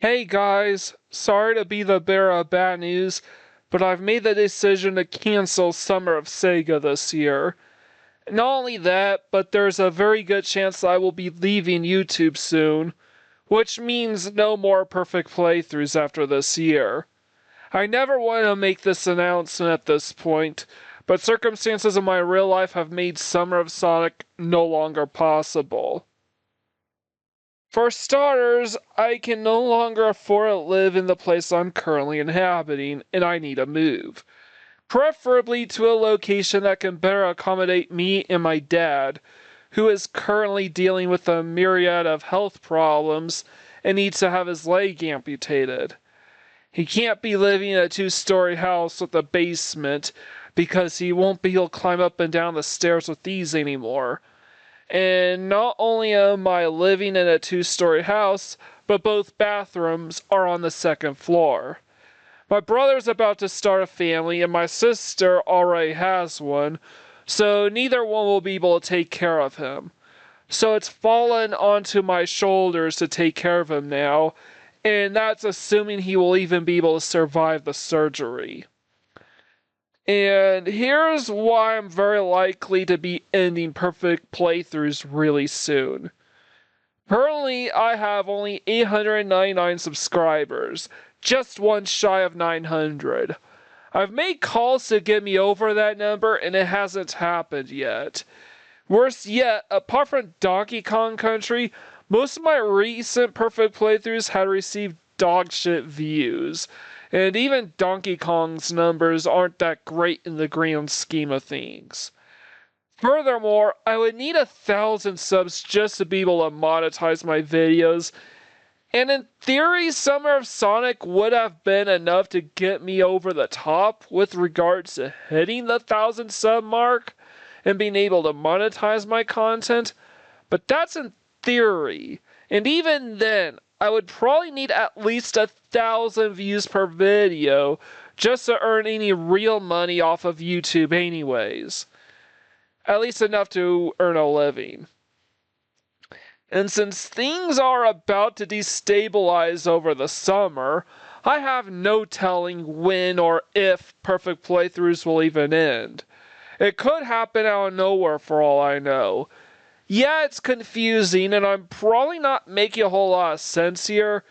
Hey guys, sorry to be the bearer of bad news, but I've made the decision to cancel Summer of Sega this year. Not only that, but there's a very good chance I will be leaving YouTube soon, which means no more perfect playthroughs after this year. I never wanted to make this announcement at this point, but circumstances in my real life have made Summer of Sonic no longer possible. For starters, I can no longer afford to live in the place I'm currently inhabiting, and I need a move. Preferably to a location that can better accommodate me and my dad, who is currently dealing with a myriad of health problems and needs to have his leg amputated. He can't be living in a two-story house with a basement because he won't be able to climb up and down the stairs with ease anymore. And not only am I living in a two-story house, but both bathrooms are on the second floor. My brother's about to start a family and my sister already has one, so neither one will be able to take care of him. So it's fallen onto my shoulders to take care of him now, and that's assuming he will even be able to survive the surgery. And here's why I'm very likely to be ending perfect playthroughs really soon. Currently, I have only 899 subscribers, just one shy of 900. I've made calls to get me over that number and it hasn't happened yet. Worse yet, apart from Donkey Kong Country, most of my recent perfect playthroughs had received dogshit views. And even Donkey Kong's numbers aren't that great in the grand scheme of things. Furthermore, I would need 1,000 subs just to be able to monetize my videos. And in theory, Summer of Sonic would have been enough to get me over the top with regards to hitting the 1,000 sub mark and being able to monetize my content. But that's in theory. And even then, I would probably need at least 1,000 views per video just to earn any real money off of YouTube anyways. At least enough to earn a living. And since things are about to destabilize over the summer, I have no telling when or if perfect playthroughs will even end. It could happen out of nowhere for all I know. Yeah, it's confusing, and I'm probably not making a whole lot of sense here.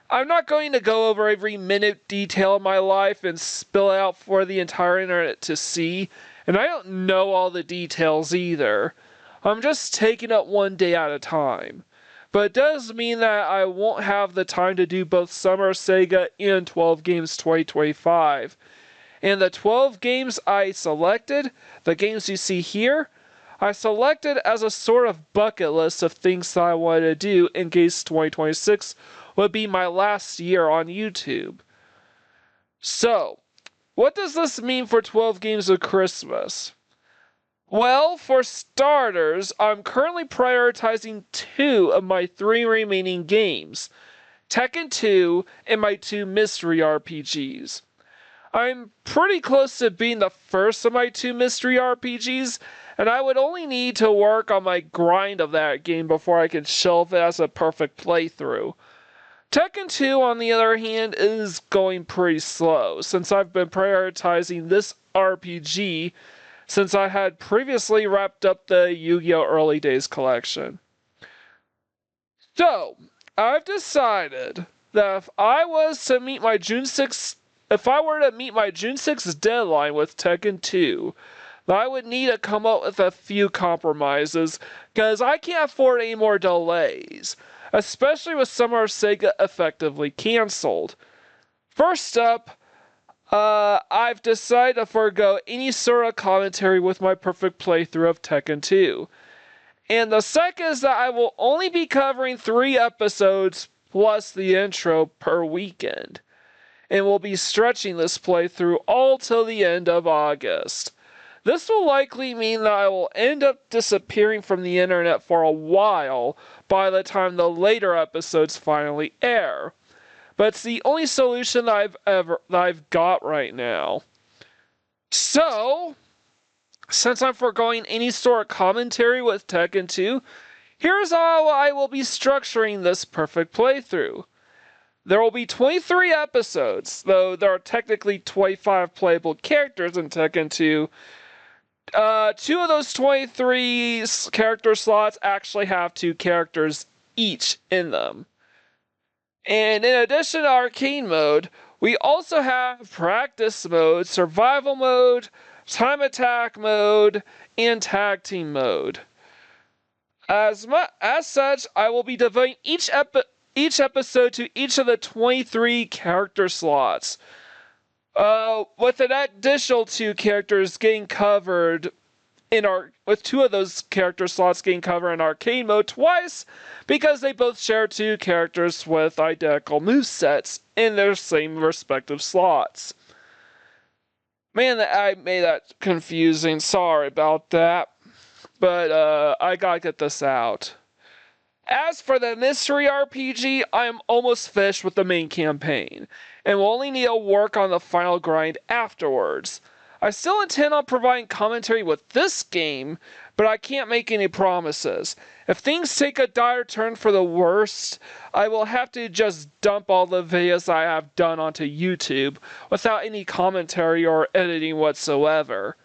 I'm not going to go over every minute detail of my life and spill it out for the entire internet to see, and I don't know all the details either. I'm just taking it one day at a time. But it does mean that I won't have the time to do both Summer Sega and 12 Games 2025. And the 12 games I selected, the games you see here, I selected as a sort of bucket list of things that I wanted to do in case 2026 would be my last year on YouTube. So, what does this mean for 12 Games of Christmas? Well, for starters, I'm currently prioritizing 2 of my 3 remaining games, Tekken 2 and my 2 mystery RPGs. I'm pretty close to being the first of my 2 mystery RPGs, and I would only need to work on my grind of that game before I can shelve it as a perfect playthrough. Tekken 2, on the other hand, is going pretty slow, since I've been prioritizing this RPG since I had previously wrapped up the Yu-Gi-Oh! Early Days collection. So, I've decided that if I were to meet my June 6th deadline with Tekken 2, I would need to come up with a few compromises, because I can't afford any more delays, especially with Summer of Sega effectively cancelled. First up, I've decided to forego any sort of commentary with my perfect playthrough of Tekken 2. And the second is that I will only be covering 3 episodes plus the intro per weekend, and will be stretching this playthrough all till the end of August. This will likely mean that I will end up disappearing from the internet for a while by the time the later episodes finally air. But it's the only solution that I've got right now. So, since I'm foregoing any sort of commentary with Tekken 2, here's how I will be structuring this perfect playthrough. There will be 23 episodes, though there are technically 25 playable characters in Tekken 2. 2 of those 23 character slots actually have 2 characters each in them. And in addition to arcade mode, we also have practice mode, survival mode, time attack mode, and tag team mode. As such, I will be devoting each episode to each of the 23 character slots, with an additional 2 characters getting covered with 2 of those character slots getting covered in arcade mode twice, because they both share 2 characters with identical movesets in their same respective slots. Man, I made that confusing. Sorry about that. But I gotta get this out. As for the mystery RPG, I am almost finished with the main campaign, and will only need to work on the final grind afterwards. I still intend on providing commentary with this game, but I can't make any promises. If things take a dire turn for the worst, I will have to just dump all the videos I have done onto YouTube without any commentary or editing whatsoever.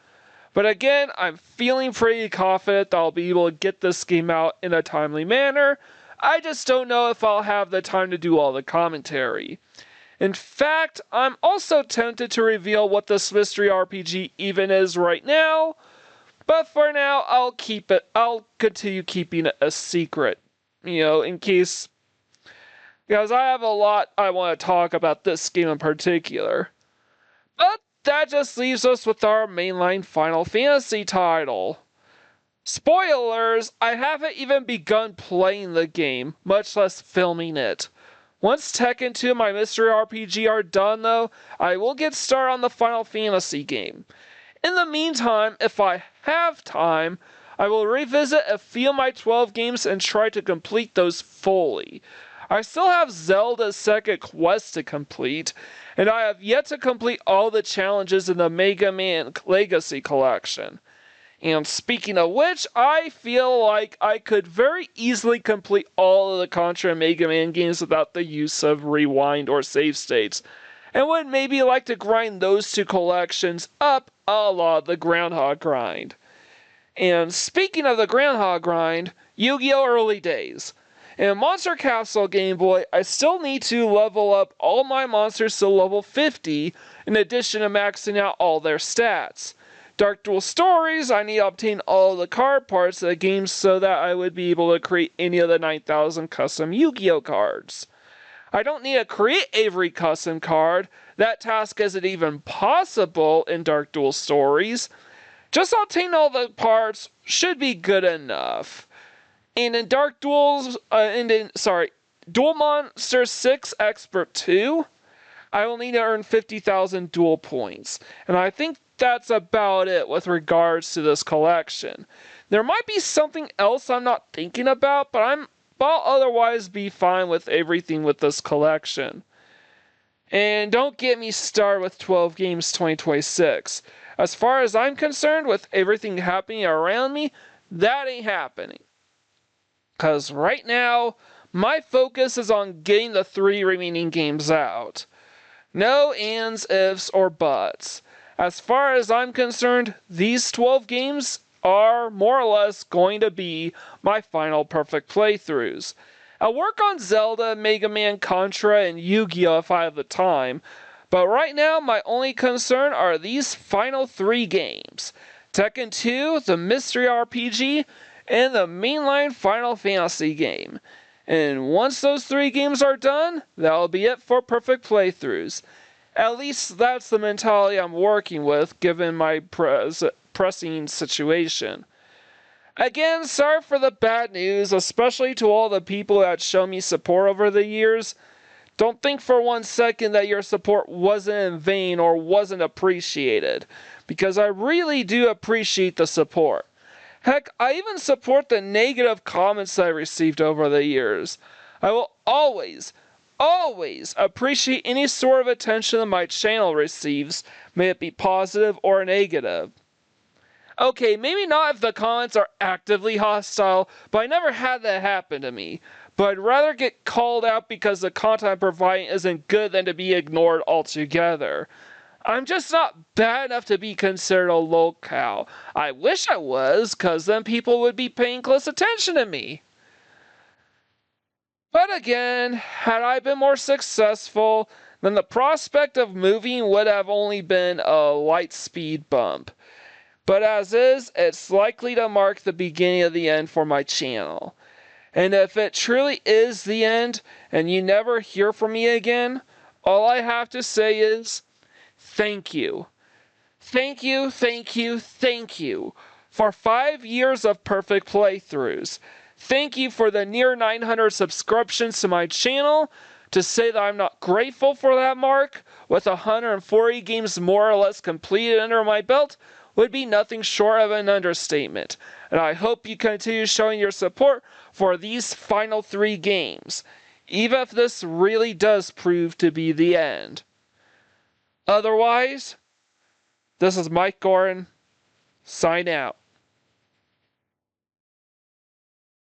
But again, I'm feeling pretty confident that I'll be able to get this game out in a timely manner. I just don't know if I'll have the time to do all the commentary. In fact, I'm also tempted to reveal what this mystery RPG even is right now, but for now, I'll continue keeping it a secret, in case, because I have a lot I want to talk about this game in particular. But that just leaves us with our mainline Final Fantasy title. Spoilers, I haven't even begun playing the game, much less filming it. Once Tekken 2 and my mystery RPG are done though, I will get started on the Final Fantasy game. In the meantime, if I have time, I will revisit a few of my 12 games and try to complete those fully. I still have Zelda's second quest to complete, and I have yet to complete all the challenges in the Mega Man Legacy Collection. And speaking of which, I feel like I could very easily complete all of the Contra and Mega Man games without the use of rewind or save states, and would maybe like to grind those 2 collections up a la the Groundhog Grind. And speaking of the Groundhog Grind, Yu-Gi-Oh! Early Days. In Monster Capsule Game Boy, I still need to level up all my monsters to level 50, in addition to maxing out all their stats. Dark Duel Stories, I need to obtain all the card parts of the game so that I would be able to create any of the 9,000 custom Yu-Gi-Oh! Cards. I don't need to create every custom card, that task isn't even possible in Dark Duel Stories. Just obtain all the parts should be good enough. And in Duel Monsters 6 Expert 2, I will need to earn 50,000 duel points. And I think that's about it with regards to this collection. There might be something else I'm not thinking about, but I'll otherwise be fine with everything with this collection. And don't get me started with 12 Games 2026. As far as I'm concerned, with everything happening around me, that ain't happening. Because right now, my focus is on getting the 3 remaining games out. No ands, ifs, or buts. As far as I'm concerned, these 12 games are more or less going to be my final perfect playthroughs. I'll work on Zelda, Mega Man, Contra, and Yu-Gi-Oh! If I have the time, but right now my only concern are these final 3 games. Tekken 2, the Mystery RPG, and the mainline Final Fantasy game. And once those 3 games are done, that'll be it for perfect playthroughs. At least that's the mentality I'm working with, given my pressing situation. Again, sorry for the bad news, especially to all the people that show me support over the years. Don't think for 1 second that your support wasn't in vain or wasn't appreciated, because I really do appreciate the support. Heck, I even support the negative comments I received over the years. I will always appreciate any sort of attention that my channel receives, may it be positive or negative. Okay, maybe not if the comments are actively hostile, but I never had that happen to me. but I'd rather get called out because the content I'm providing isn't good than to be ignored altogether. I'm just not bad enough to be considered a lolcow. I wish I was, cause then people would be paying close attention to me. But again, had I been more successful, then the prospect of moving would have only been a light speed bump. But as is, it's likely to mark the beginning of the end for my channel. And if it truly is the end, and you never hear from me again, all I have to say is, thank you. Thank you, thank you, thank you for 5 years of perfect playthroughs. Thank you for the near 900 subscriptions to my channel. To say that I'm not grateful for that mark, with 140 games more or less completed under my belt, would be nothing short of an understatement. And I hope you continue showing your support for these final 3 games, even if this really does prove to be the end. Otherwise, this is Mike Gorin, sign out.